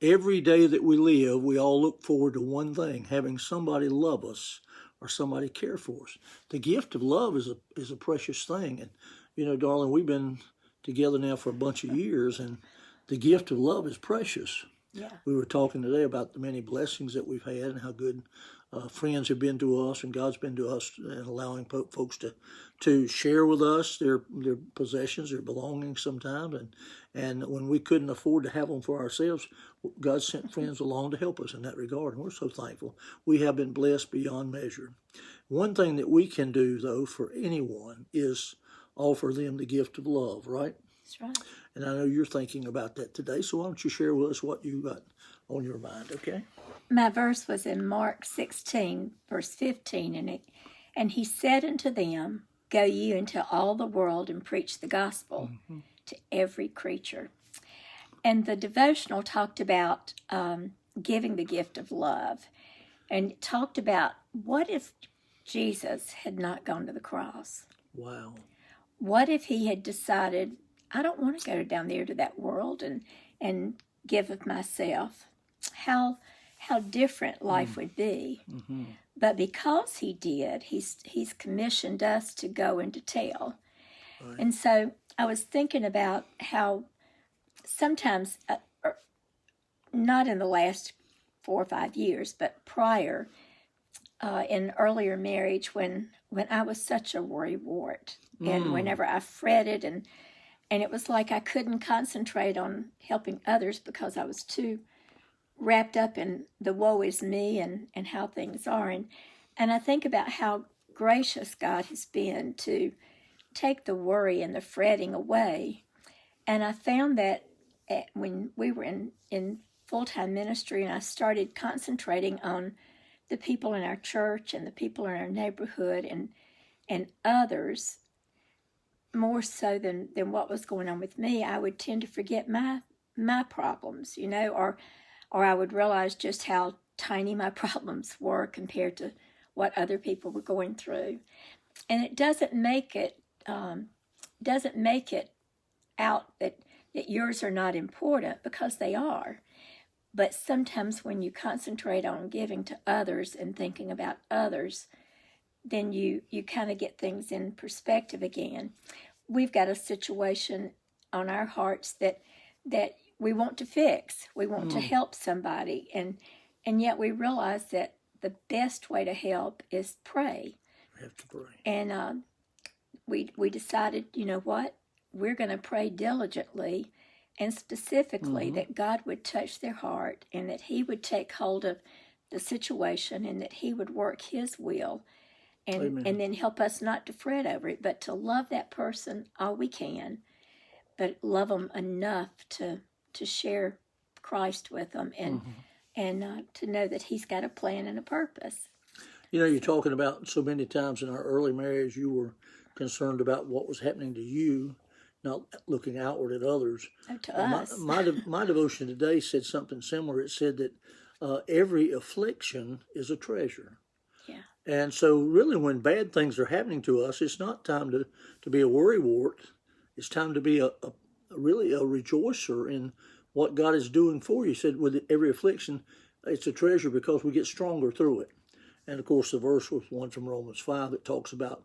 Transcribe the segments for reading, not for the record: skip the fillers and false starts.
Every day that we live, we all look forward to one thing: having somebody love us or somebody care for us. The gift of love is a precious thing, and darling, we've been together now for a bunch of years, and the gift of love is precious. Yeah. We were talking today about the many blessings that we've had and how good friends have been to us, and God's been to us, and allowing folks to share with us their possessions, their belongings sometimes, and when we couldn't afford to have them for ourselves, God sent friends along to help us in that regard, and we're so thankful. We have been blessed beyond measure. One thing that we can do, though, for anyone is offer them the gift of love, right? That's right. And I know you're thinking about that today, so why don't you share with us what you got on your mind, okay? My verse was in Mark 16, verse 15, and he said unto them, Go ye into all the world and preach the gospel to every creature. And the devotional talked about giving the gift of love, and it talked about what if Jesus had not gone to the cross? Wow. What if he had decided, I don't want to go down there to that world and give of myself? How different life would be. Mm-hmm. But because he did, he's commissioned us to go and to tell. Right. And so I was thinking about how sometimes, not in the last 4 or 5 years, but prior, in earlier marriage, when I was such a worrywart, and whenever I fretted, and it was like I couldn't concentrate on helping others because I was too wrapped up in the woe is me and how things are. And I think about how gracious God has been to take the worry and the fretting away. And I found that when we were in full-time ministry, and I started concentrating on the people in our church and the people in our neighborhood and others, more so than what was going on with me, I would tend to forget my problems, or I would realize just how tiny my problems were compared to what other people were going through. And it doesn't make it out that yours are not important, because they are. But sometimes when you concentrate on giving to others and thinking about others, then you kind of get things in perspective again. We've got a situation on our hearts that we want to fix. We want to help somebody, and yet we realize that the best way to help is pray. We have to pray. And we decided, you know what? We're going to pray diligently and specifically that God would touch their heart, and that he would take hold of the situation, and that he would work his will, and then help us not to fret over it, but to love that person all we can, but love them enough to share Christ with them, and to know that he's got a plan and a purpose. You're talking about so many times in our early marriage, you were concerned about what was happening to you, not looking outward at others. Oh, to us. My devotion today said something similar. It said that every affliction is a treasure. Yeah. And so really when bad things are happening to us, it's not time to be a worrywart. It's time to be a really a rejoicer in what God is doing for you. He said with every affliction, it's a treasure because we get stronger through it. And of course the verse was one from Romans 5 that talks about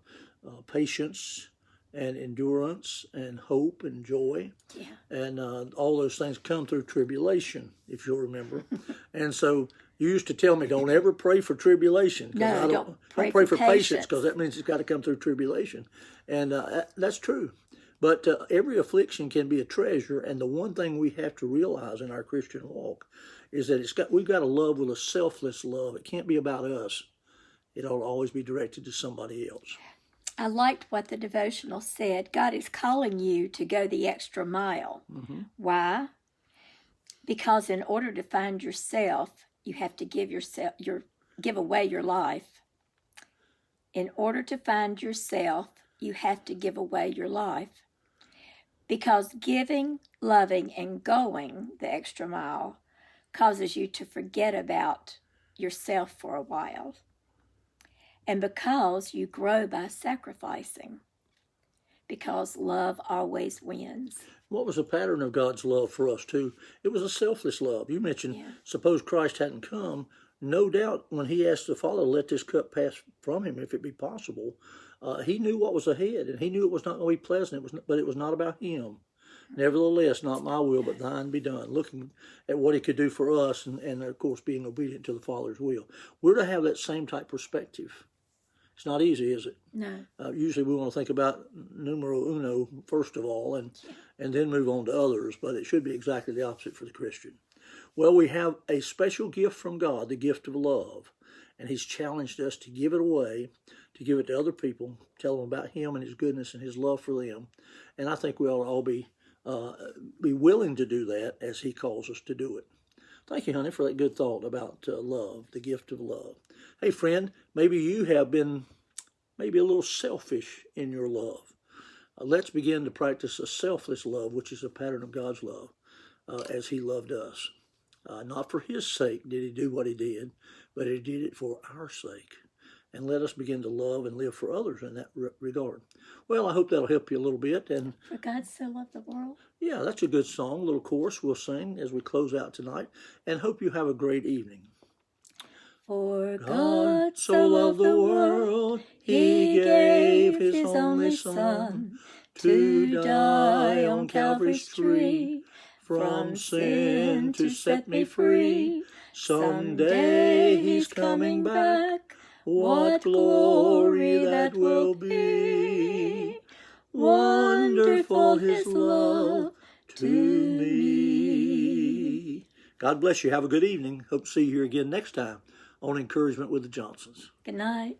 patience and endurance and hope and joy. Yeah. And all those things come through tribulation, if you'll remember. And so you used to tell me, don't ever pray for tribulation. No, don't pray for patience, because that means it's got to come through tribulation. And that's true. But every affliction can be a treasure, and the one thing we have to realize in our Christian walk is that we've got to love with a selfless love. It can't be about us. It ought to always be directed to somebody else. I liked what the devotional said. God is calling you to go the extra mile. Why? Because in order to find yourself, you have to give away your life. In order to find yourself, you have to give away your life. Because giving, loving, and going the extra mile causes you to forget about yourself for a while. And because you grow by sacrificing. because love always wins. What was the pattern of God's love for us, too? It was a selfless love. You mentioned, suppose Christ hadn't come, no doubt when he asked the Father to let this cup pass from him, if it be possible, he knew what was ahead, and he knew it was not going to be pleasant, but it was not about him. Nevertheless, not my will, but thine be done. Looking at what he could do for us, and of course, being obedient to the Father's will. We're to have that same type perspective. It's not easy, is it? No. Usually we want to think about numero uno first of all, and then move on to others, but it should be exactly the opposite for the Christian. Well, we have a special gift from God, the gift of love, and he's challenged us to give it away, to give it to other people, tell them about him and his goodness and his love for them. And I think we ought to all be willing to do that as he calls us to do it. Thank you, honey, for that good thought about love, the gift of love. Hey, friend, maybe you have been maybe a little selfish in your love. Let's begin to practice a selfless love, which is a pattern of God's love, as he loved us. Not for his sake did he do what he did, but he did it for our sake. And let us begin to love and live for others in that regard. Well, I hope that'll help you a little bit. And For God so loved the world. yeah, that's a good song, a little chorus we'll sing as we close out tonight. And hope you have a great evening. For God so loved the world, he gave his only Son to die on Calvary's tree, from sin to set me free. Someday he's coming back, what glory that will be. Wonderful his love to me. God bless you. Have a good evening. Hope to see you here again next time on Encouragement with the Johnsons. Good night.